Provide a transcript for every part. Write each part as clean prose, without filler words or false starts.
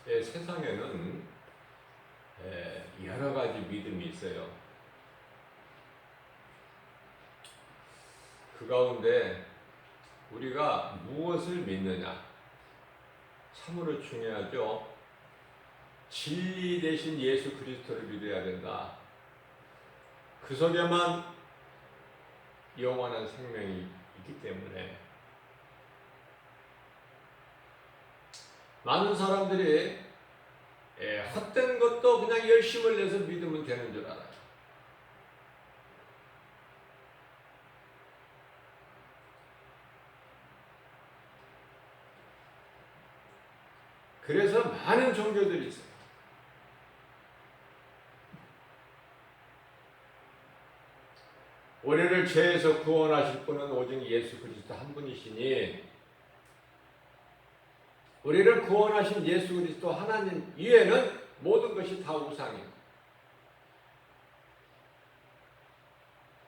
세상에는 여러 가지 믿음이 있어요. 그 가운데 우리가 무엇을 믿느냐 참으로 중요하죠. 진리 대신 예수 그리스도를 믿어야 된다. 그 속에만 영원한 생명이 있기 때문에 많은 사람들이 헛된 것도 그냥 열심을 내서 믿으면 되는 줄 알아요. 그래서 많은 종교들이 있어요. 우리를 죄에서 구원하실 분은 오직 예수 그리스도 한 분이시니 우리를 구원하신 예수 그리스도 하나님 이외에는 모든 것이 다 우상이고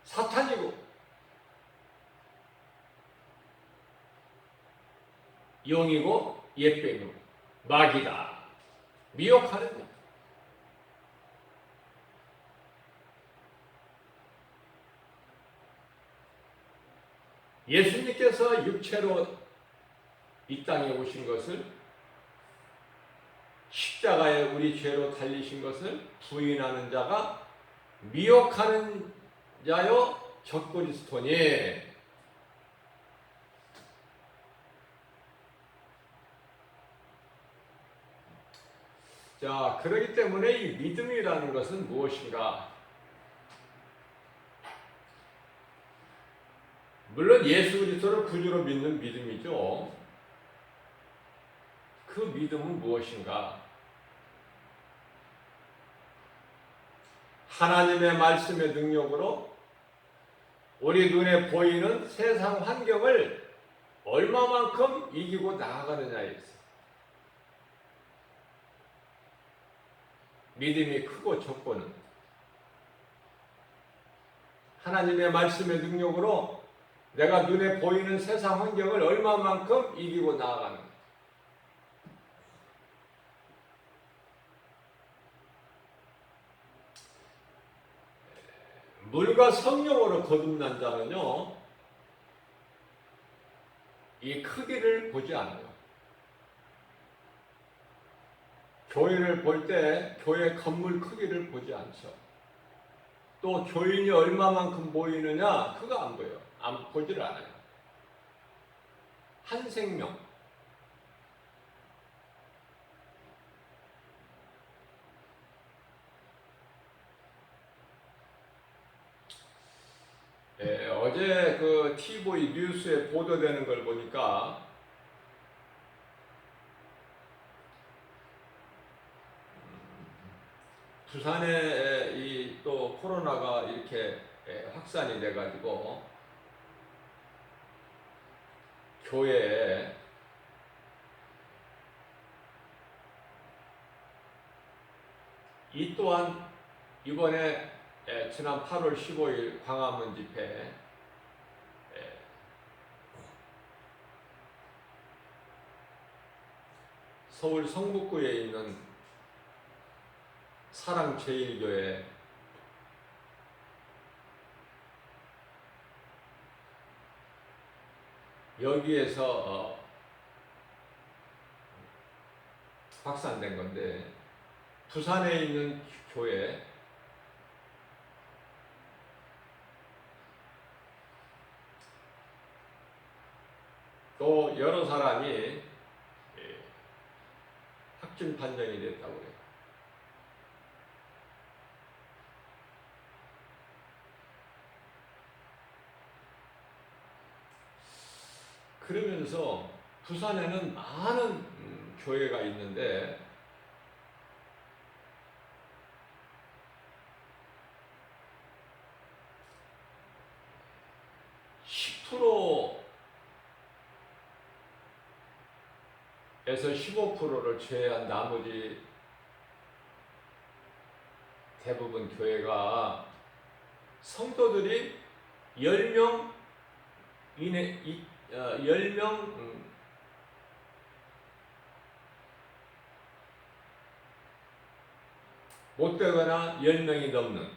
사탄이고 영이고 옛뱀이고 마귀다. 미혹하는 것. 예수님께서 육체로 이 땅에 오신 것을 십자가에 우리 죄로 달리신 것을 부인하는 자가 미혹하는 자요 적그리스도니 자, 그렇기 때문에 이 믿음이라는 것은 무엇인가? 물론 예수 그리스도를 구주로 믿는 믿음이죠. 그 믿음은 무엇인가? 하나님의 말씀의 능력으로 우리 눈에 보이는 세상 환경을 얼마만큼 이기고 나아가느냐에 있어. 믿음이 크고 좁고는 하나님의 말씀의 능력으로 내가 눈에 보이는 세상 환경을 얼마만큼 이기고 나아가는 것. 물과 성령으로 거듭난 자는요, 이 크기를 보지 않아요. 교회를 볼 때 교회 건물 크기를 보지 않죠. 또 교인이 얼마만큼 모이느냐 그거 안 보여요. 안 보지를 않아요. 한 생명. 어제 그 TV 뉴스에 보도되는 걸 보니까 부산에 이 또 코로나가 이렇게 확산이 돼가지고 교회에 이 또한 이번에 지난 8월 15일 광화문 집회 서울 성북구에 있는 사랑제일교회 여기에서 확산된 건데 부산에 있는 교회 또 여러 사람이 확진 판정이 됐다고 해요. 그러면서 부산에는 많은 교회가 있는데 에서 15%를 제외한 나머지 대부분 교회가 성도들이 10명 이내 10명 못되거나 10명이 넘는,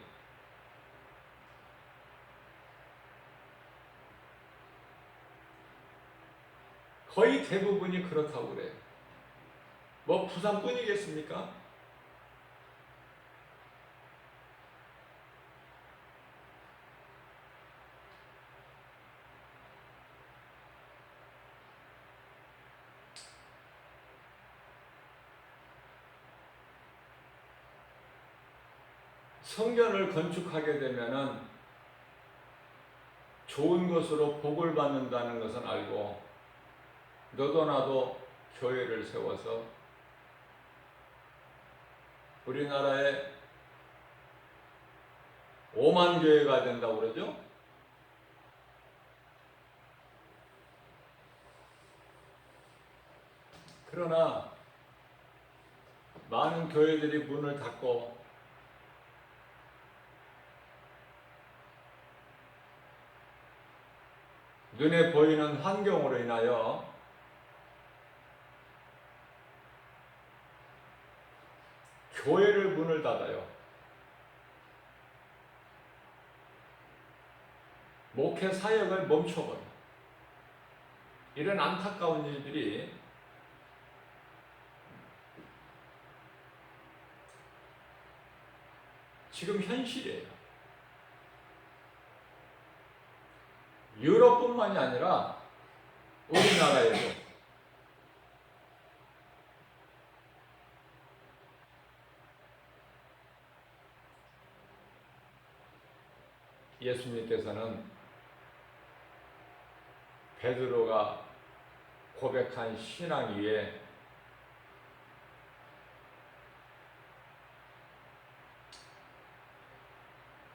거의 대부분이 그렇다고 그래요. 뭐 부산뿐이겠습니까? 성전을 건축하게 되면은 좋은 것으로 복을 받는다는 것은 알고, 너도 나도 교회를 세워서 우리나라에 5만 교회가 된다고 그러죠? 그러나 많은 교회들이 문을 닫고 눈에 보이는 환경으로 인하여 교회를 문을 닫아요. 목회 사역을 멈춰버려. 이런 안타까운 일들이 지금 현실이에요. 유럽뿐만이 아니라 우리나라에도 예수님께서는 베드로가 고백한 신앙 위에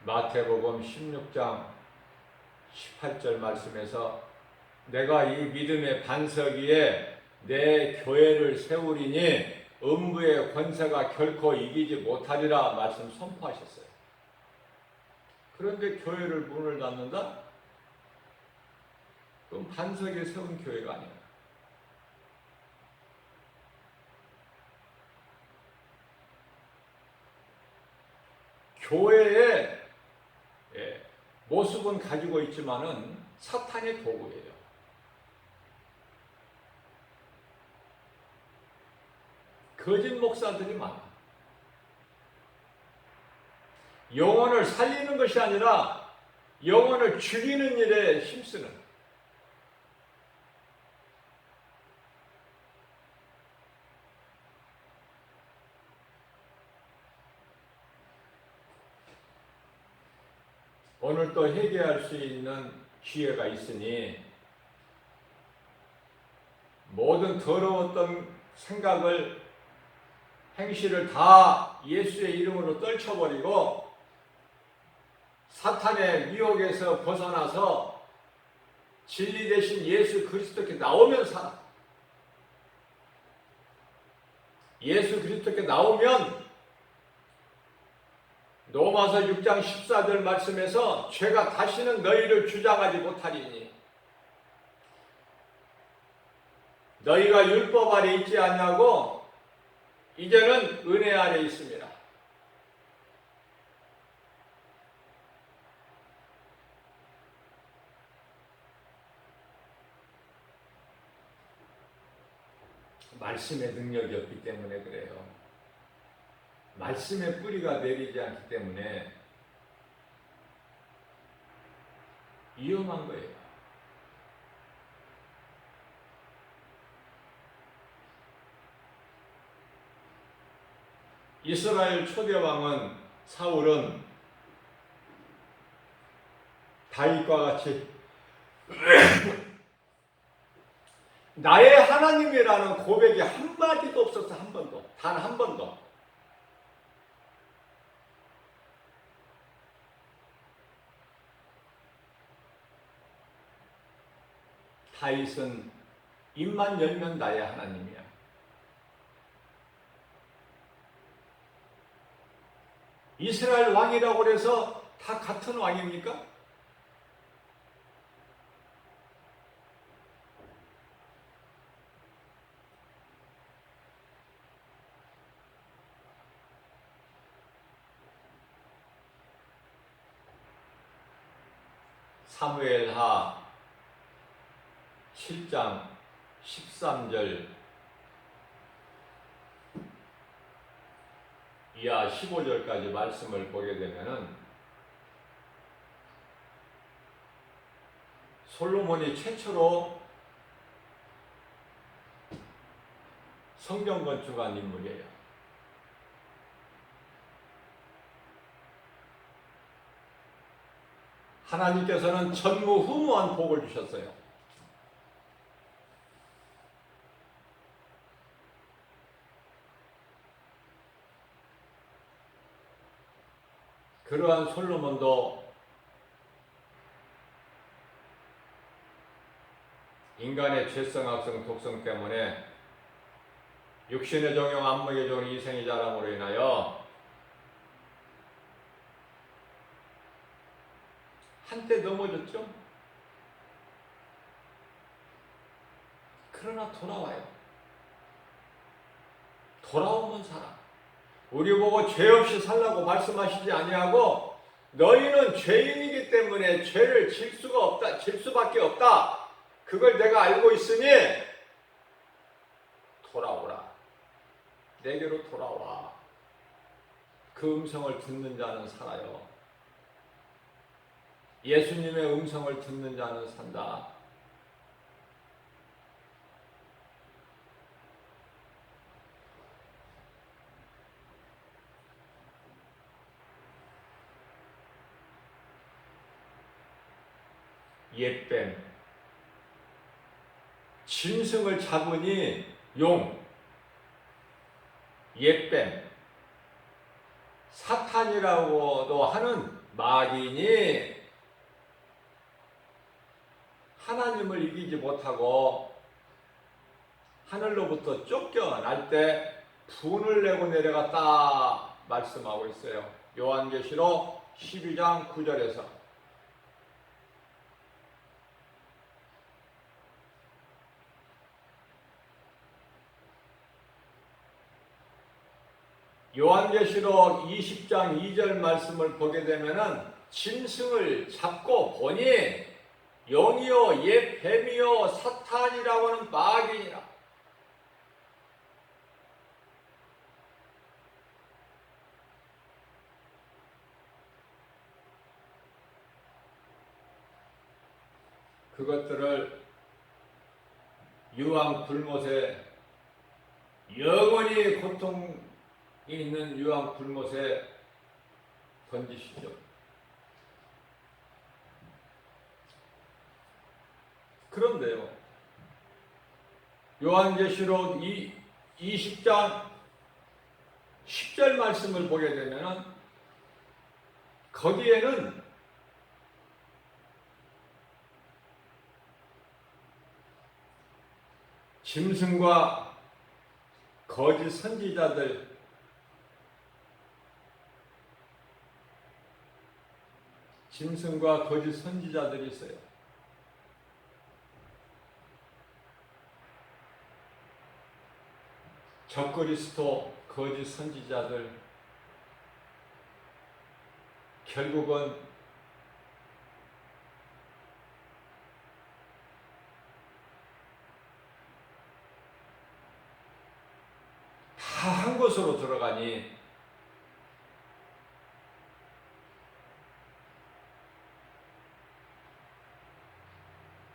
마태복음 16장 18절 말씀에서 내가 이 믿음의 반석 위에 내 교회를 세우리니 음부의 권세가 결코 이기지 못하리라 말씀 선포하셨어요. 그런데 교회를 문을 닫는다? 그럼 반석에 세운 교회가 아니에요. 교회의 모습은 가지고 있지만은 사탄의 도구예요. 거짓 목사들이 많아. 영혼을 살리는 것이 아니라 영혼을 죽이는 일에 힘쓰는. 오늘 또 회개할 수 있는 기회가 있으니 모든 더러웠던 생각을, 행실을 다 예수의 이름으로 떨쳐버리고 사탄의 미혹에서 벗어나서 진리 대신 예수 그리스도께 나오면 살아. 예수 그리스도께 나오면 로마서 6장 14절 말씀에서 죄가 다시는 너희를 주장하지 못하리니 너희가 율법 아래 있지 않냐고 이제는 은혜 아래 있습니다. 말씀의 능력이 없기 때문에 그래요. 말씀의 뿌리가 내리지 않기 때문에 위험한 거예요. 이스라엘 초대왕은 사울은 다윗과 같이 나의 하나님이라는 고백이 한마디도 없었어. 한 번도. 단 한 번도. 다윗은 입만 열면 나의 하나님이야. 이스라엘 왕이라고 해서 다 같은 왕입니까? 사무엘하 7장 13절 이하 15절까지 말씀을 보게 되면은 솔로몬이 최초로 성전 건축한 인물이에요. 하나님께서는 전무후무한 복을 주셨어요. 그러한 솔로몬도 인간의 죄성, 악성, 독성 때문에 육신의 정욕, 안목의 정욕, 이생의 자랑으로 인하여 한때 넘어졌죠. 그러나 돌아와요. 돌아오면 살아. 우리 보고 죄 없이 살라고 말씀하시지 아니하고 너희는 죄인이기 때문에 죄를 질 수가 없다, 질 수밖에 없다. 그걸 내가 알고 있으니 돌아오라. 내게로 돌아와. 그 음성을 듣는 자는 살아요. 예수님의 음성을 듣는 자는 산다. 옛뱀, 짐승을 잡으니 용, 옛뱀, 사탄이라고도 하는 마귀니 하나님을 이기지 못하고 하늘로부터 쫓겨날 때 분을 내고 내려갔다 말씀하고 있어요. 요한계시록 12장 9절에서 요한계시록 20장 2절 말씀을 보게 되면은 짐승을 잡고 보니 용이요 옛 뱀이요 사탄이라고 하는 마귀니라. 그것들을 유황 불못에 영원히 고통이 있는 유황 불못에 던지시죠. 그런데요, 요한계시록 20장 10절 말씀을 보게 되면 거기에는 짐승과 거짓 선지자들, 짐승과 거짓 선지자들이 있어요. 적그리스도, 거짓 선지자들, 결국은 다 한 곳으로 들어가니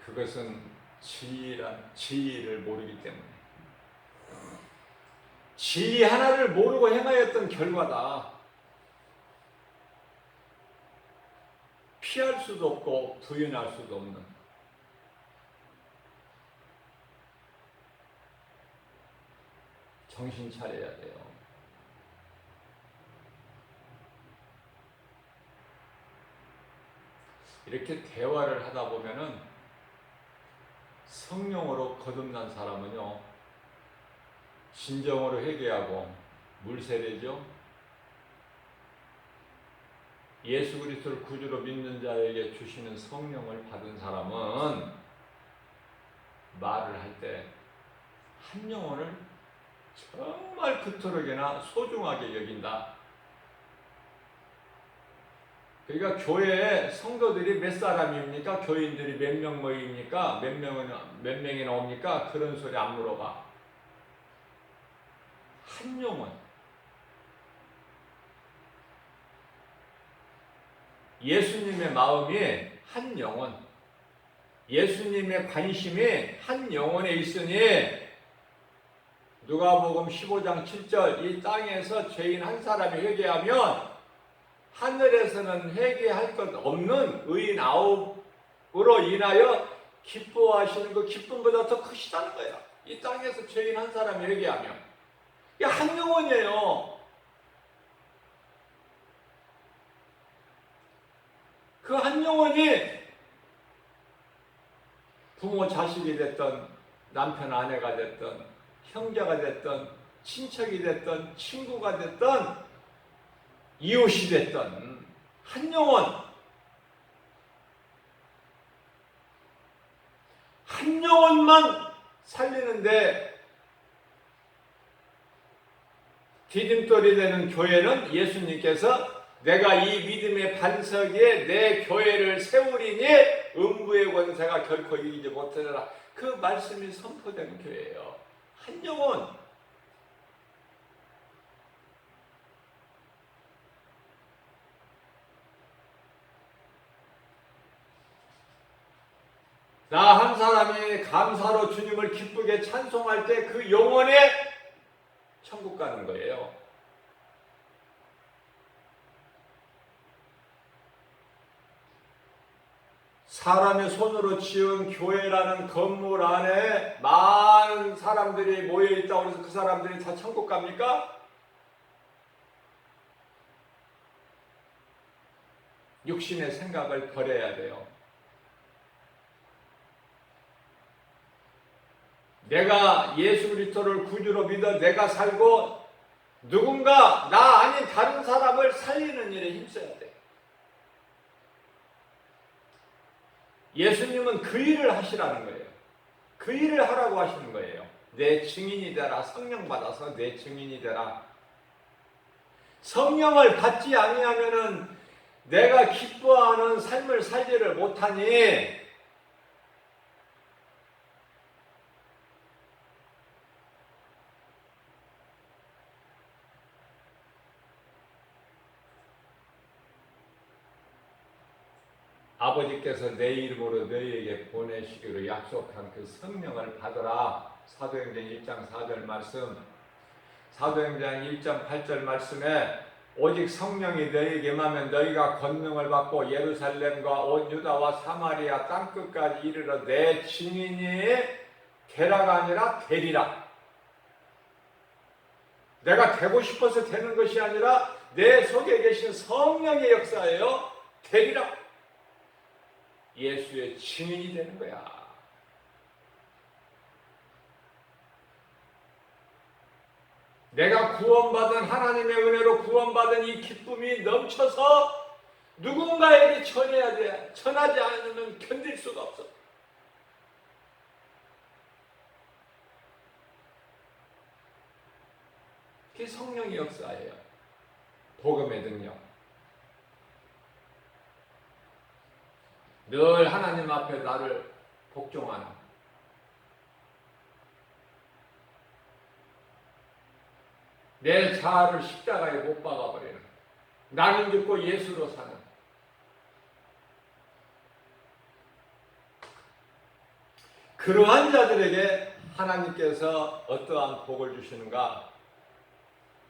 그것은 진리를 모르기 때문에, 진리 하나를 모르고 행하였던 결과다. 피할 수도 없고 부인할 수도 없는. 정신 차려야 돼요. 이렇게 대화를 하다 보면은 성령으로 거듭난 사람은요, 진정으로 회개하고 물세례죠. 예수 그리스도를 구주로 믿는 자에게 주시는 성령을 받은 사람은 말을 할 때 한 영혼을 정말 그토록이나 소중하게 여긴다. 그러니까 교회에 성도들이 몇 사람입니까? 교인들이 몇 명 모입니까? 몇 명이나 옵니까? 그런 소리 안 물어봐. 한 영혼. 예수님의 마음이 한 영혼. 예수님의 관심이 한 영혼에 있으니 누가복음 15장 7절 이 땅에서 죄인 한 사람이 회개하면 하늘에서는 회개할 것 없는 의인 9으로 인하여 기뻐하시는 그 기쁨보다 더 크시다는 거예요. 이 땅에서 죄인 한 사람이 회개하면 이게 한 영혼이에요. 그 한 영혼이 부모 자식이 됐던 남편 아내가 됐던 형제가 됐던 친척이 됐던 친구가 됐던 이웃이 됐던 한 영혼, 한 영혼만 살리는데 디딤돌이 되는 교회는 예수님께서 내가 이 믿음의 반석에 내 교회를 세우리니 음부의 권세가 결코 이기지 못하리라. 그 말씀이 선포되는 교회예요. 한 영혼. 나 한 사람이 감사로 주님을 기쁘게 찬송할 때 그 영혼에 천국 가는 거예요. 사람의 손으로 지은 교회라는 건물 안에 많은 사람들이 모여있다고 해서 그 사람들이 다 천국 갑니까? 육신의 생각을 버려야 돼요. 내가 예수 그리스도를 구주로 믿어 내가 살고 누군가 나 아닌 다른 사람을 살리는 일에 힘써야 돼. 예수님은 그 일을 하시라는 거예요. 그 일을 하라고 하시는 거예요. 내 증인이 되라. 성령 받아서 내 증인이 되라. 성령을 받지 아니하면은 내가 기뻐하는 삶을 살지를 못하니 아버지께서 내 이름으로 너희에게 보내시기로 약속한 그 성령을 받으라. 사도행전 1장 4절 말씀, 사도행전 1장 8절 말씀에 오직 성령이 너희에게 임하면 너희가 권능을 받고 예루살렘과 온 유다와 사마리아 땅끝까지 이르러 내 증인이 되라가 아니라 되리라. 내가 되고 싶어서 되는 것이 아니라 내 속에 계신 성령의 역사예요. 되리라. 예수의 증인이 되는 거야. 내가 구원받은 하나님의 은혜로 구원받은 이 기쁨이 넘쳐서 누군가에게 전해야 돼. 전하지 않으면 견딜 수가 없어. 그게 성령의 역사예요. 복음의 능력. 늘 하나님 앞에 나를 복종하는 내 자아를 십자가에 못 박아버리는 나는 죽고 예수로 사는 그러한 자들에게 하나님께서 어떠한 복을 주시는가?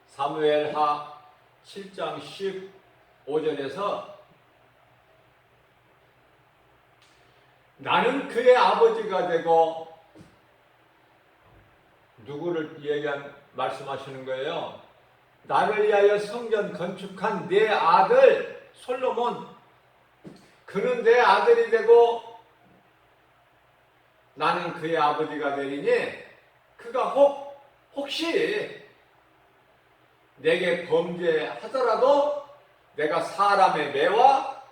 사무엘하 7장 15절에서 나는 그의 아버지가 되고 누구를 말씀하시는 거예요? 나를 위하여 성전 건축한 내 아들 솔로몬, 그는 내 아들이 되고 나는 그의 아버지가 되리니 그가 혹시 내게 범죄하더라도 내가 사람의 매와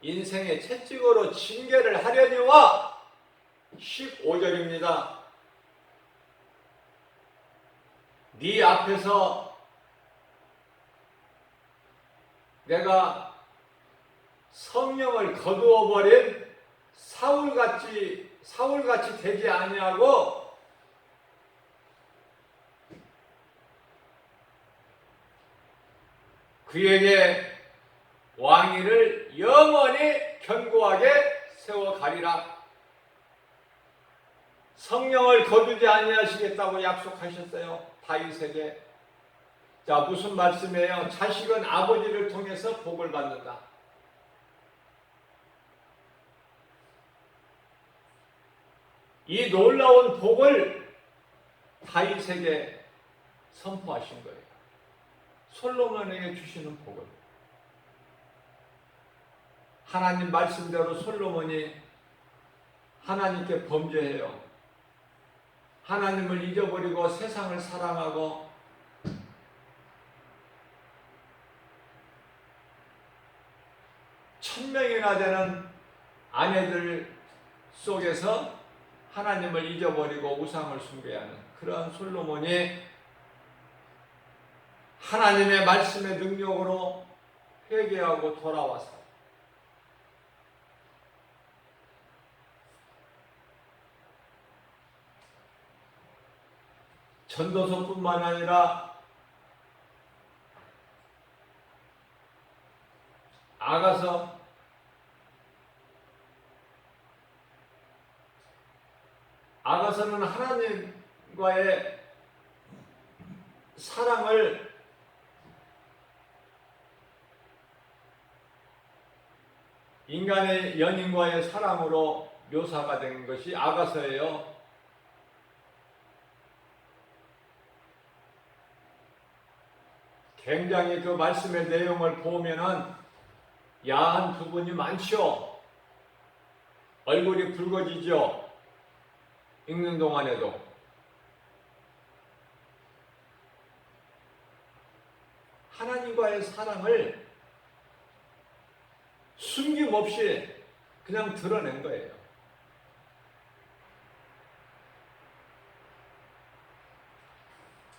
인생의 채찍으로 징계를 하려니와 15절입니다. 네 앞에서 내가 성령을 거두어 버린 사울같이 되지 아니하고 그에게 왕위를 영원히 견고하게 세워가리라. 성령을 거두지 아니하시겠다고 약속하셨어요, 다윗에게. 자, 무슨 말씀이에요? 자식은 아버지를 통해서 복을 받는다. 이 놀라운 복을 다윗에게 선포하신 거예요. 솔로몬에게 주시는 복을. 하나님 말씀대로 솔로몬이 하나님께 범죄해요. 하나님을 잊어버리고 세상을 사랑하고 천명이나 되는 아내들 속에서 하나님을 잊어버리고 우상을 숭배하는 그런 솔로몬이 하나님의 말씀의 능력으로 회개하고 돌아와서 전도서뿐만 아니라 아가서는 하나님과의 사랑을 인간의 연인과의 사랑으로 묘사가 된 것이 아가서예요. 굉장히 그 말씀의 내용을 보면은 야한 부분이 많죠. 얼굴이 붉어지죠. 읽는 동안에도. 하나님과의 사랑을 숨김없이 그냥 드러낸 거예요.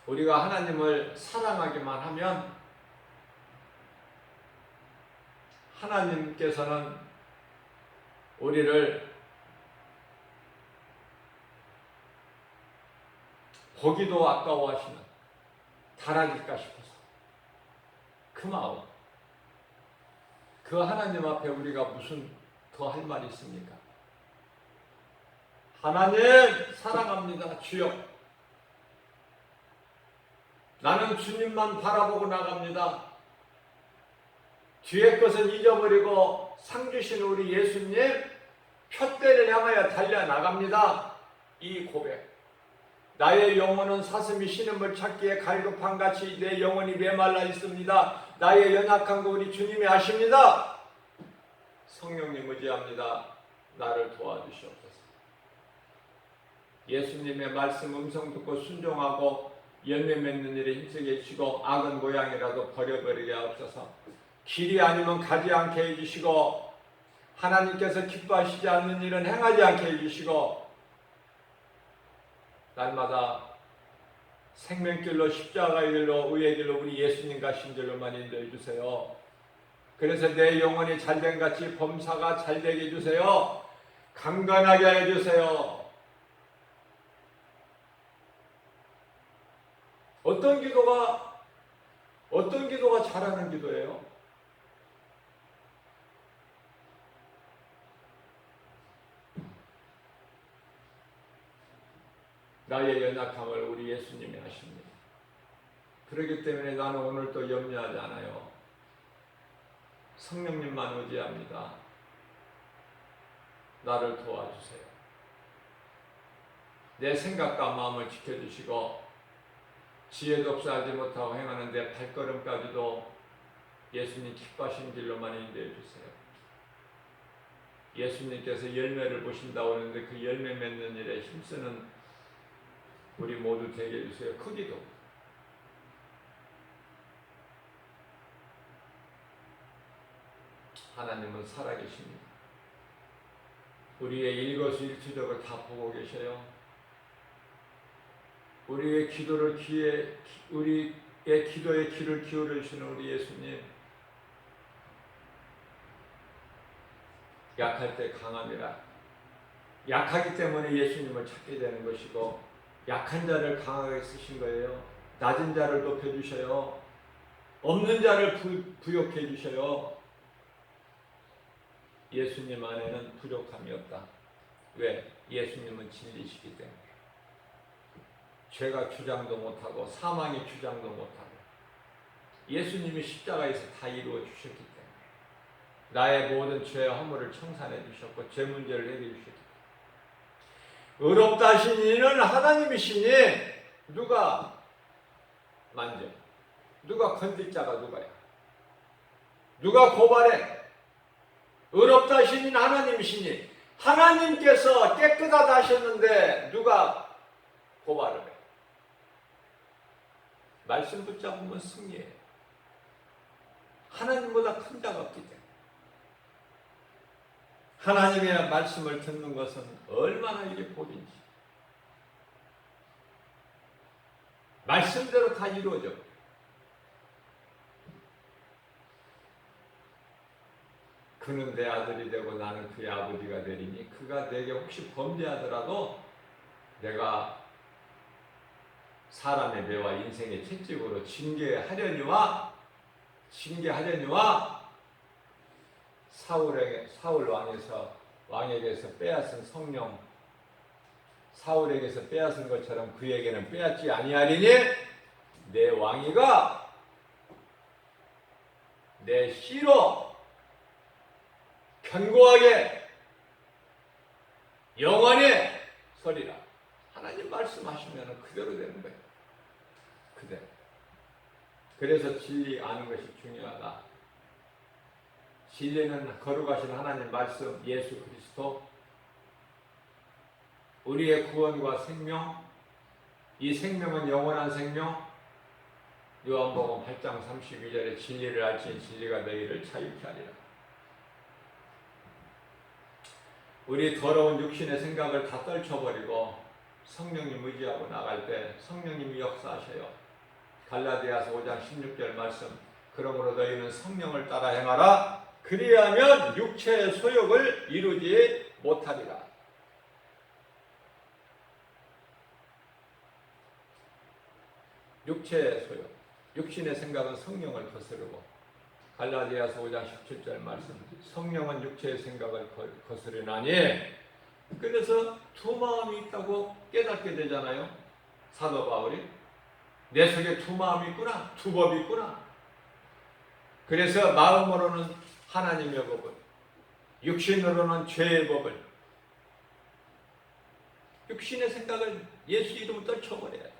우리가 하나님을 사랑하기만 하면 하나님께서는 우리를 보기도 아까워하시는, 달아질까 싶어서 그 마음, 그 하나님 앞에 우리가 무슨 더 할 말이 있습니까? 하나님 사랑합니다. 주여, 나는 주님만 바라보고 나갑니다. 뒤의 것은 잊어버리고 상 주신 우리 예수님 푯대를 향하여 달려나갑니다. 이 고백. 나의 영혼은 사슴이 신음을 찾기에 갈급한같이 내 영혼이 메말라 있습니다. 나의 연약한 거 우리 주님이 아십니다. 성령님 의지합니다. 나를 도와주시옵소서. 예수님의 말씀 음성 듣고 순종하고 열매 맺는 일에 힘쓰게 해주시고 악은 모양이라도 버려버리게 하옵소서. 길이 아니면 가지 않게 해주시고 하나님께서 기뻐하시지 않는 일은 행하지 않게 해주시고 날마다 생명길로 십자가의 길로 의의 길로 우리 예수님 가신 길로만 인도해 주세요. 그래서 내 영혼이 잘된 같이 범사가 잘되게 해주세요. 강건하게 해주세요. 어떤 기도가 잘하는 기도예요? 나의 연약함을 우리 예수님이 아십니다. 그렇기 때문에 나는 오늘 또 염려하지 않아요. 성령님만 의지합니다. 나를 도와주세요. 내 생각과 마음을 지켜주시고 지혜도 없어 알지 못하고 행하는데 발걸음까지도 예수님 기뻐하신 길로만 인도해 주세요. 예수님께서 열매를 보신다고 하는데 그 열매 맺는 일에 힘쓰는 우리 모두 되게 해주세요. 크기도 하나님은 살아계십니다. 우리의 일거수일투족을 다 보고 계셔요. 우리의 기도의 기도에 귀를 기울여 주시는 우리 예수님, 약할 때 강함이라. 약하기 때문에 예수님을 찾게 되는 것이고, 약한 자를 강하게 쓰신 거예요. 낮은 자를 높여주셔요. 없는 자를 부욕해 주셔요. 예수님 안에는 부족함이 없다. 왜? 예수님은 진리시기 때문에. 죄가 주장도 못하고 사망이 주장도 못하고 예수님이 십자가에서 다 이루어 주셨기 때문에 나의 모든 죄와 허물을 청산해 주셨고 죄 문제를 해결해 주셨기 때문에 의롭다 하신 이는 하나님이시니 누가 만져? 누가 건들 자가 누가야? 누가 고발해? 의롭다 하신 이는 하나님이시니 하나님께서 깨끗하다 하셨는데 누가 고발을 해? 말씀 붙잡으면 승리해요. 하나님보다 큰 자가 없기 때문에. 하나님의 말씀을 듣는 것은 얼마나 이게 복인지. 말씀대로 다 이루어져. 그는 내 아들이 되고 나는 그의 아버지가 되리니 그가 내게 혹시 범죄하더라도 내가 사람의 매와 인생의 채찍으로 징계하려니와 사울 왕에게서 빼앗은 성령 사울에게서 빼앗은 것처럼 그에게는 빼앗지 아니하리니 내 왕위가 내 씨로 견고하게 영원히 서리라. 하나님 말씀하시면 그대로 되는 거예요. 그대로. 그래서 진리 아는 것이 중요하다. 진리는 거룩하신 하나님 말씀 예수 그리스도 우리의 구원과 생명 이 생명은 영원한 생명 요한복음 8장 32절에 진리를 알지니 진리가 너희를 자유케 하리라. 우리 더러운 육신의 생각을 다 떨쳐버리고 성령님 의지하고 나갈 때 성령님이 역사하셔요. 갈라디아서 5장 16절 말씀 그러므로 너희는 성령을 따라 행하라. 그리하면 육체의 소욕을 이루지 못하리라. 육체의 소욕, 육신의 생각은 성령을 거스르고 갈라디아서 5장 17절 말씀 성령은 육체의 생각을 거스르나니 그래서 두 마음이 있다고 깨닫게 되잖아요. 사도 바울이 내 속에 두 마음이 있구나, 두 법이 있구나. 그래서 마음으로는 하나님의 법을, 육신으로는 죄의 법을, 육신의 생각을 예수 이름으로 떨쳐버려야 돼.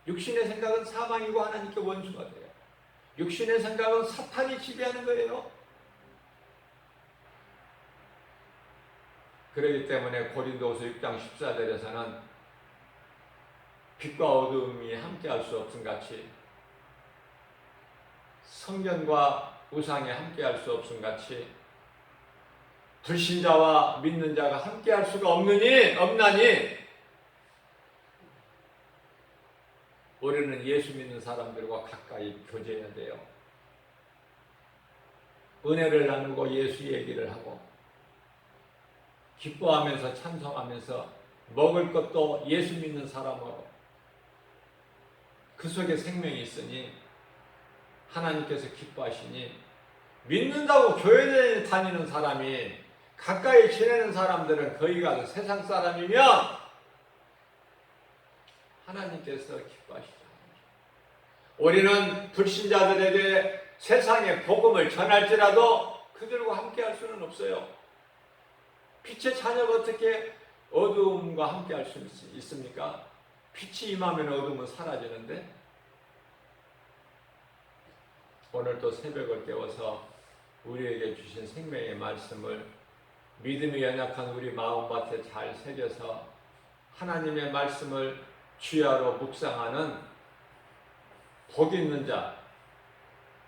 육신의 생각은 사망이고 하나님께 원수가 돼요. 육신의 생각은 사탄이 지배하는 거예요. 그렇기 때문에 고린도후서 6장 14절에서는 빛과 어둠이 함께할 수 없음 같이 성전과 우상이 함께할 수 없음 같이 불신자와 믿는 자가 함께할 수가 없나니 우리는 예수 믿는 사람들과 가까이 교제해야 돼요. 은혜를 나누고 예수 얘기를 하고 기뻐하면서 찬송하면서 먹을 것도 예수 믿는 사람으로 그 속에 생명이 있으니 하나님께서 기뻐하시니 믿는다고 교회 다니는 사람이 가까이 지내는 사람들은 거기가 세상 사람이면 하나님께서 기뻐하시죠. 우리는 불신자들에게 세상의 복음을 전할지라도 그들과 함께 할 수는 없어요. 빛의 자녀가 어떻게 어두움과 함께 할 수 있습니까? 빛이 임하면 어둠은 사라지는데 오늘 또 새벽을 깨워서 우리에게 주신 생명의 말씀을 믿음이 연약한 우리 마음밭에 잘 새겨서 하나님의 말씀을 주야로 묵상하는 복 있는 자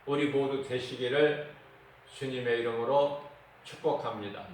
우리 모두 되시기를 주님의 이름으로 축복합니다.